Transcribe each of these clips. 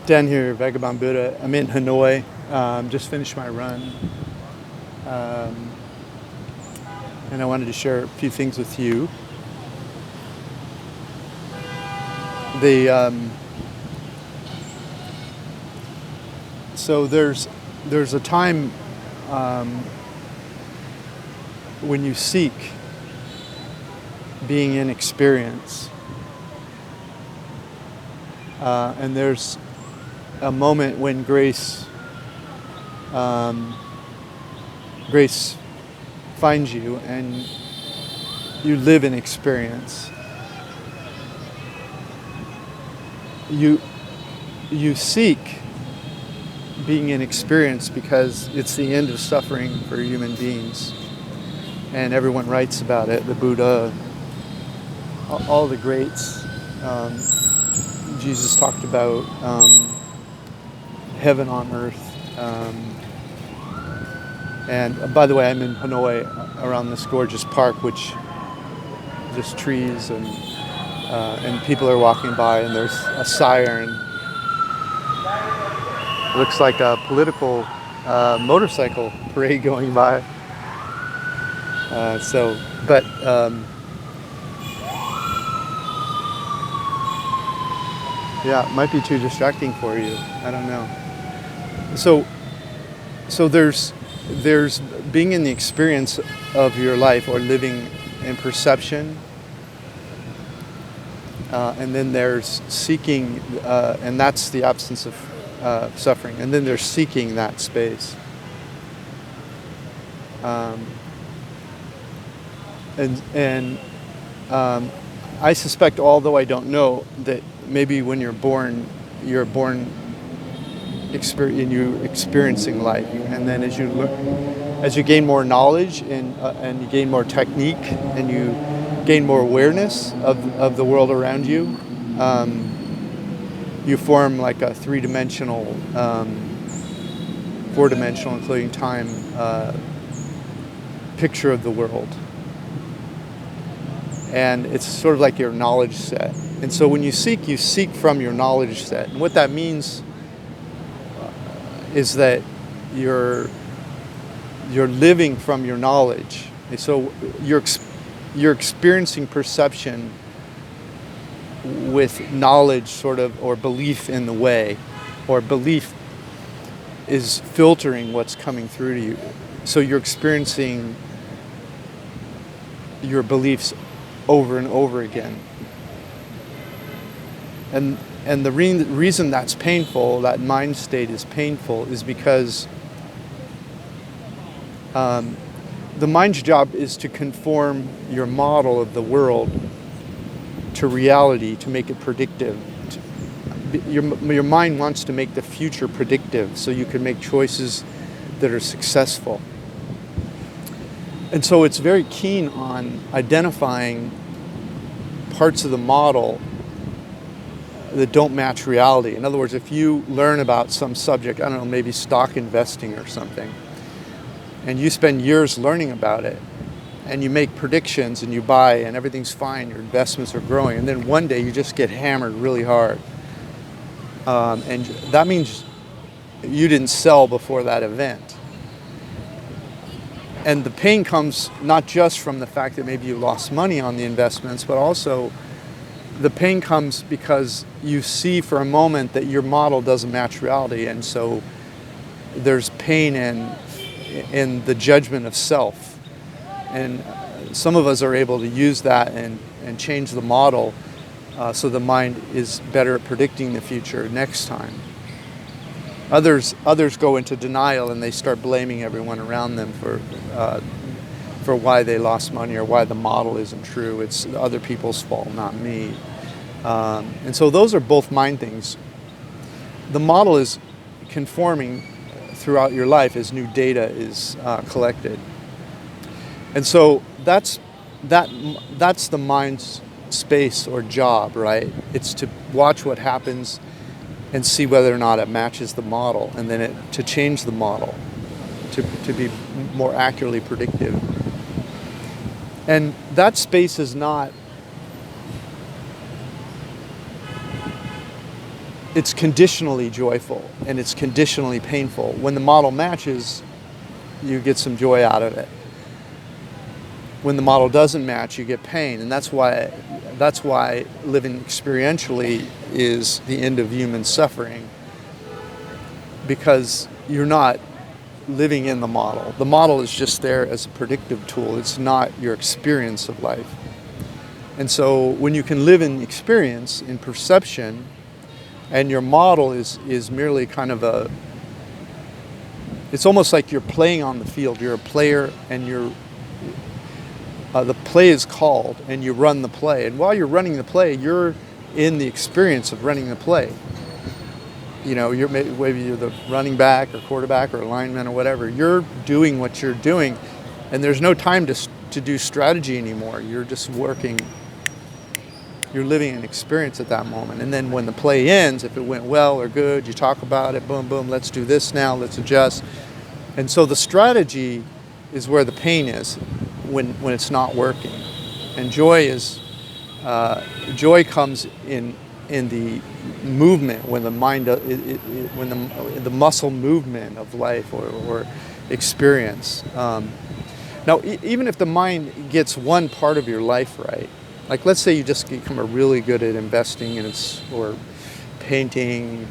Dan here, Vagabond Buddha. I'm in Hanoi. Just finished my run. Um, and I wanted to share a few things with you. The So there's a time when you seek being in experience, and there's a moment when grace finds you and you live in experience. You seek being in experience because it's the end of suffering for human beings, and everyone writes about it. The Buddha, all the greats. Jesus talked about heaven on earth. And by the way, I'm in Hanoi around this gorgeous park, which just trees and people are walking by, and there's a siren. It looks like a political motorcycle parade going by. Yeah, it might be too distracting for you. I don't know. So there's being in the experience of your life, or living in perception, and then there's seeking, and that's the absence of suffering, and then there's seeking that space. And I suspect, although I don't know, that maybe when you're born and you're experiencing life, and then as you gain more knowledge and you gain more technique and you gain more awareness of the world around you, you form like a three-dimensional, four-dimensional, including time, picture of the world. And it's sort of like your knowledge set. And so when you seek from your knowledge set. And what that means is that you're living from your knowledge. And so you're experiencing perception with knowledge, sort of, or belief in the way, or belief is filtering what's coming through to you. So you're experiencing your beliefs over and over again. And the reason that's painful, that mind state is painful, is because the mind's job is to conform your model of the world to reality, to make it predictive. Your mind wants to make the future predictive so you can make choices that are successful. And so it's very keen on identifying parts of the model that don't match reality. In other words, if you learn about some subject, I don't know, maybe stock investing or something, and you spend years learning about it, and you make predictions and you buy and everything's fine, your investments are growing, and then one day you just get hammered really hard. And that means you didn't sell before that event. And the pain comes not just from the fact that maybe you lost money on the investments, but also the pain comes because you see for a moment that your model doesn't match reality. And so there's pain in the judgment of self. And some of us are able to use that and change the model so the mind is better at predicting the future next time. Others go into denial and they start blaming everyone around them for why they lost money or why the model isn't true. It's other people's fault, not me. And so those are both mind things. The model is conforming throughout your life as new data is collected. And so that's the mind's space or job, right? It's to watch what happens and see whether or not it matches the model, and then to change the model to be more accurately predictive. And that space is it's conditionally joyful and it's conditionally painful. When the model matches, you get some joy out of it. When the model doesn't match, you get pain, and that's why living experientially is the end of human suffering, because you're not living in the model. The model is just there as a predictive tool. It's not your experience of life. And so when you can live in experience, in perception, and your model is merely kind of it's almost like you're playing on the field. You're a player, and the play is called, and you run the play. And while you're running the play, you're in the experience of running the play. You know, maybe you're the running back or quarterback or lineman or whatever. You're doing what you're doing, and there's no time to do strategy anymore. You're just working. You're living an experience at that moment. And then when the play ends, if it went well or good, you talk about it, boom, boom, let's do this now, let's adjust. And so the strategy is where the pain is when it's not working. And joy comes in the movement, when the mind, when the muscle movement of life or experience. Now, even if the mind gets one part of your life right, like let's say you just become really good at investing or painting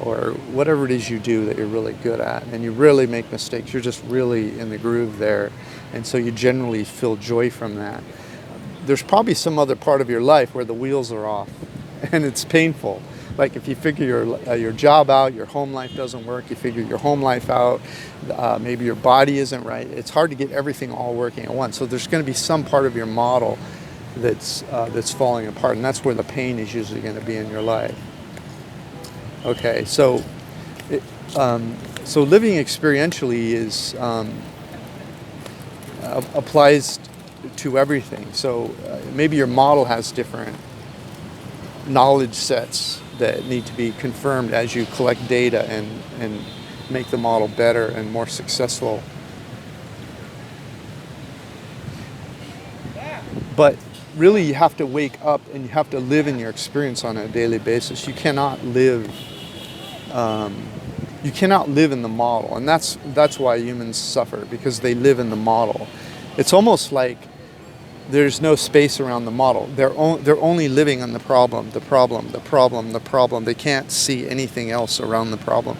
or whatever it is you do that you're really good at, and you really make mistakes, you're just really in the groove there, and so you generally feel joy from that. There's probably some other part of your life where the wheels are off and it's painful. Like if you figure your job out, your home life doesn't work, you figure your home life out, maybe your body isn't right. It's hard to get everything all working at once. So there's going to be some part of your model that's falling apart, and that's where the pain is usually going to be in your life. Okay, so living experientially applies to everything. So maybe your model has different knowledge sets that need to be confirmed as you collect data and make the model better and more successful. But really, you have to wake up and you have to live in your experience on a daily basis. You cannot live in the model, and that's why humans suffer, because they live in the model. It's almost like there's no space around the model. They're only living on the problem. They can't see anything else around the problem.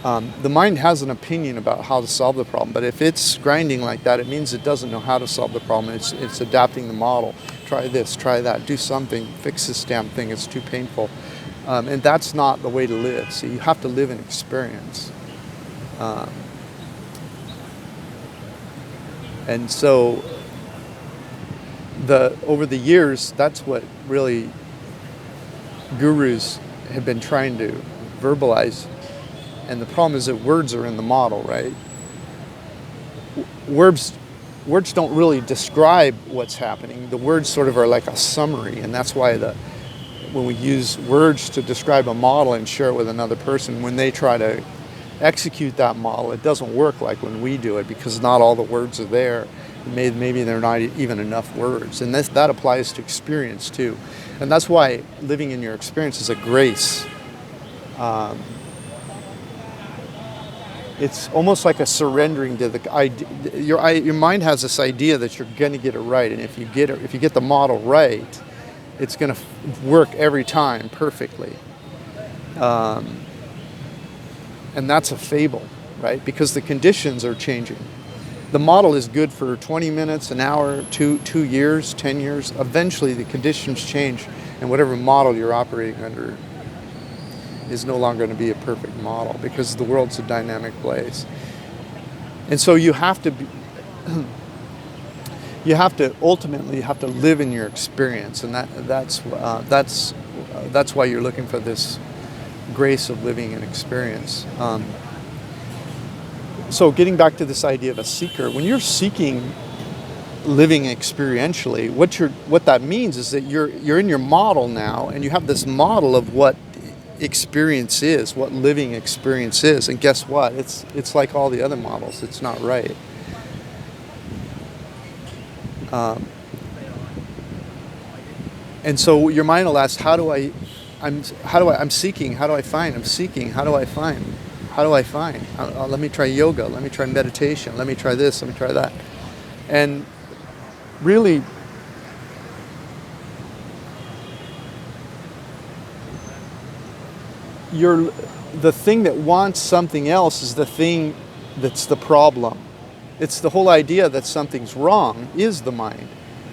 The mind has an opinion about how to solve the problem, but if it's grinding like that, it means it doesn't know how to solve the problem. It's adapting the model. Try this, try that, do something, fix this damn thing, it's too painful. And that's not the way to live. So you have to live in experience. And so over the years, that's what really gurus have been trying to verbalize. And the problem is that words are in the model, right? Words don't really describe what's happening. The words sort of are like a summary, and that's why when we use words to describe a model and share it with another person, when they try to execute that model, it doesn't work like when we do it, because not all the words are there. Maybe they're not even enough words. And that applies to experience too. And that's why living in your experience is a grace. It's almost like a surrendering to the idea. Your mind has this idea that you're going to get it right, and if you get the model right, it's going to work every time perfectly. And that's a fable, right? Because the conditions are changing. The model is good for 20 minutes, an hour, 2 years, 10 years. Eventually, the conditions change, and whatever model you're operating under is no longer going to be a perfect model, because the world's a dynamic place. And so you have to ultimately live in your experience, and that's why you're looking for this grace of living in experience. So getting back to this idea of a seeker, when you're seeking living experientially, what that means is that you're in your model now, and you have this model of what experience is, what living experience is, and guess what? It's like all the other models. It's not right. And so your mind will ask, how do I I'm seeking, how do I find? I'm seeking, how do I find? How do I find? Let me try yoga, let me try meditation, let me try this, let me try that. And really, the thing that wants something else is the thing that's the problem. It's the whole idea that something's wrong is the mind.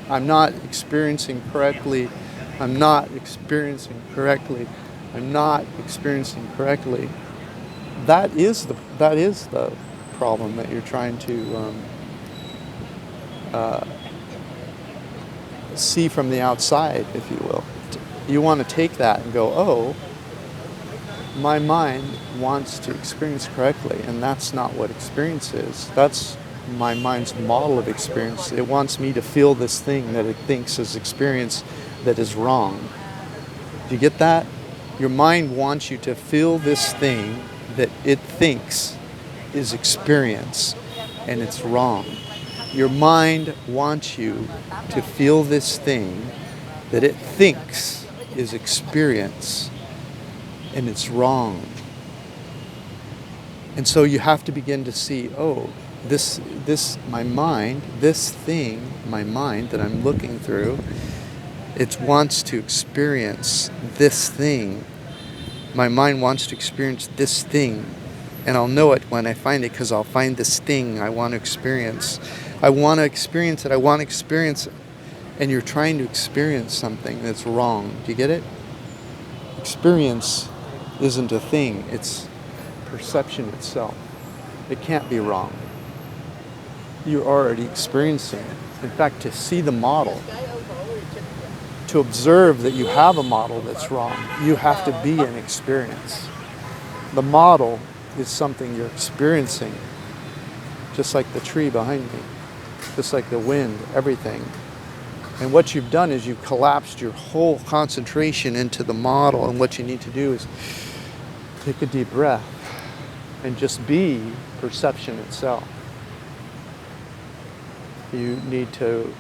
I'm not experiencing correctly. I'm not experiencing correctly. I'm not experiencing correctly. That is the problem that you're trying to see from the outside, if you will. You want to take that and go, oh, my mind wants to experience correctly, and that's not what experience is. That's my mind's model of experience. It wants me to feel this thing that it thinks is experience that is wrong. Do you get that? Your mind wants you to feel this thing that it thinks is experience, and it's wrong. Your mind wants you to feel this thing that it thinks is experience, and it's wrong. And so you have to begin to see, oh, my mind that I'm looking through, it wants to experience this thing. My mind wants to experience this thing, and I'll know it when I find it, because I'll find this thing I want to experience. I want to experience it. I want to experience it. And you're trying to experience something that's wrong. Do you get it? Experience isn't a thing. It's perception itself. It can't be wrong. You're already experiencing it. In fact, to see the model, to observe that you have a model that's wrong, you have to be an experience. The model is something you're experiencing, just like the tree behind me, just like the wind, everything. And what you've done is you've collapsed your whole concentration into the model, and what you need to do is take a deep breath and just be perception itself. You need to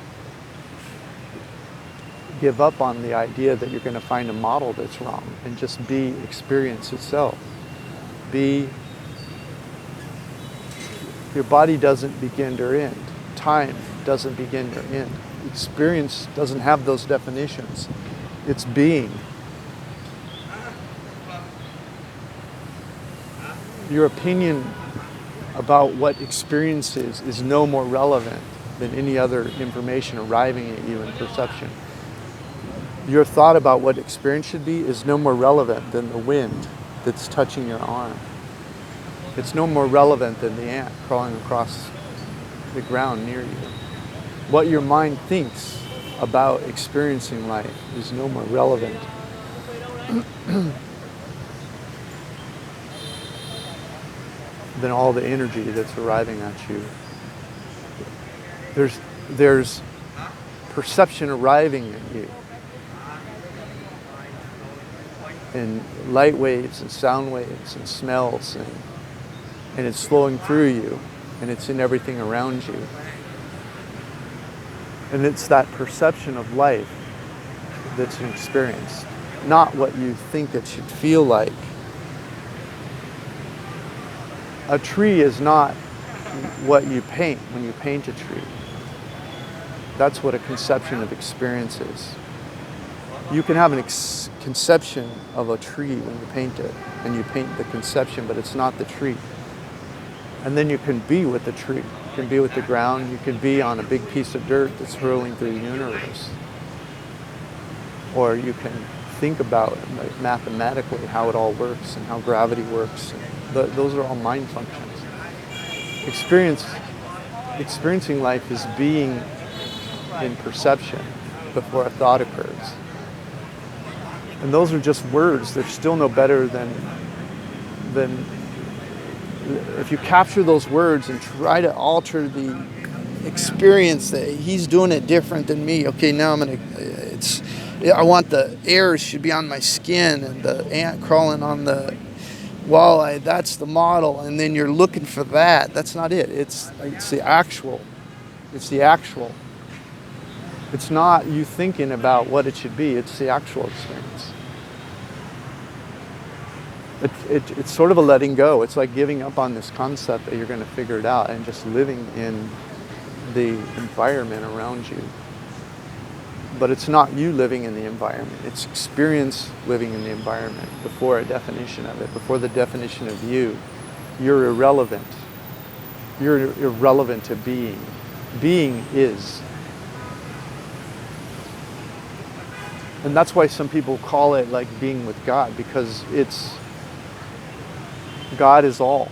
give up on the idea that you're going to find a model that's wrong, and just be experience itself. Your body doesn't begin or end. Time doesn't begin or end. Experience doesn't have those definitions. It's being. Your opinion about what experience is no more relevant than any other information arriving at you in perception. Your thought about what experience should be is no more relevant than the wind that's touching your arm. It's no more relevant than the ant crawling across the ground near you. What your mind thinks about experiencing life is no more relevant than all the energy that's arriving at you. There's perception arriving at you, and light waves and sound waves and smells, and it's flowing through you, and it's in everything around you. And it's that perception of life that's an experience, not what you think it should feel like. A tree is not what you paint when you paint a tree. That's what a conception of experience is. You can have a conception of a tree when you paint it, and you paint the conception, but it's not the tree. And then you can be with the tree. You can be with the ground. You can be on a big piece of dirt that's hurling through the universe. Or you can think about mathematically how it all works and how gravity works. Those are all mind functions. Experiencing life is being in perception before a thought occurs. And those are just words. They're still no better than if you capture those words and try to alter the experience that he's doing it different than me. Okay, now I want the air should be on my skin and the ant crawling on the walleye. That's the model, and then you're looking for that. That's not it. It's the actual. It's the actual. It's not you thinking about what it should be. It's the actual experience. It's sort of a letting go. It's like giving up on this concept that you're going to figure it out and just living in the environment around you. But it's not you living in the environment. It's experience living in the environment before a definition of it, before the definition of you. You're irrelevant. You're irrelevant to being. Being is. And that's why some people call it like being with God, because God is all.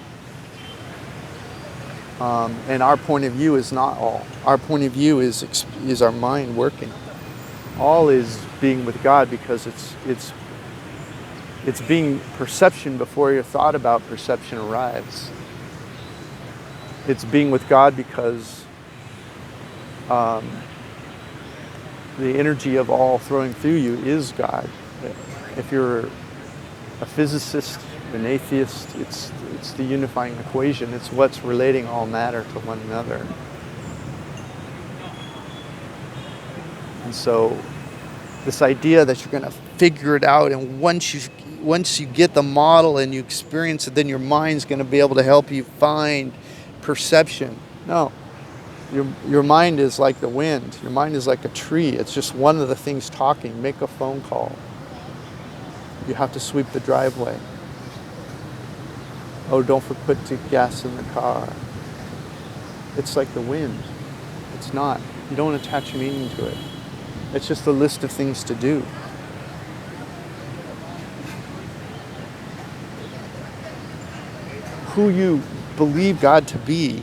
And our point of view is not all. Our point of view is our mind working. All is being with God because it's being perception before your thought about perception arrives. It's being with God because the energy of all flowing through you is God. If you're a physicist, an atheist, it's the unifying equation. It's what's relating all matter to one another. And so this idea that you're going to figure it out, and once you get the model and you experience it, then your mind's going to be able to help you find perception. No. Your mind is like the wind. Your mind is like a tree. It's just one of the things talking. Make a phone call. You have to sweep the driveway. Oh, don't put the gas in the car. It's like the wind. It's not. You don't attach meaning to it. It's just a list of things to do. Who you believe God to be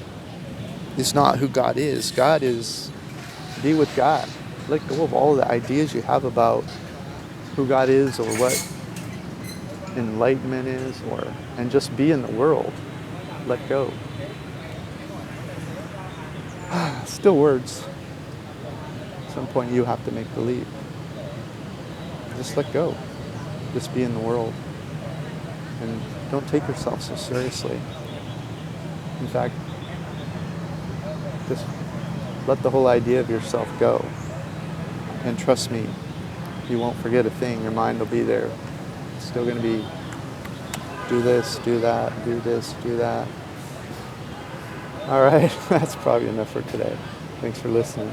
is not who God is. God is, be with God. Let go of all the ideas you have about who God is or what enlightenment is, and just be in the world. Let go. Still words. At some point you have to make believe. Just let go. Just be in the world. And don't take yourself so seriously. In fact, just let the whole idea of yourself go. And trust me, you won't forget a thing. Your mind will be there. It's still going to be do this, do that, do this, do that. All right, that's probably enough for today. Thanks for listening.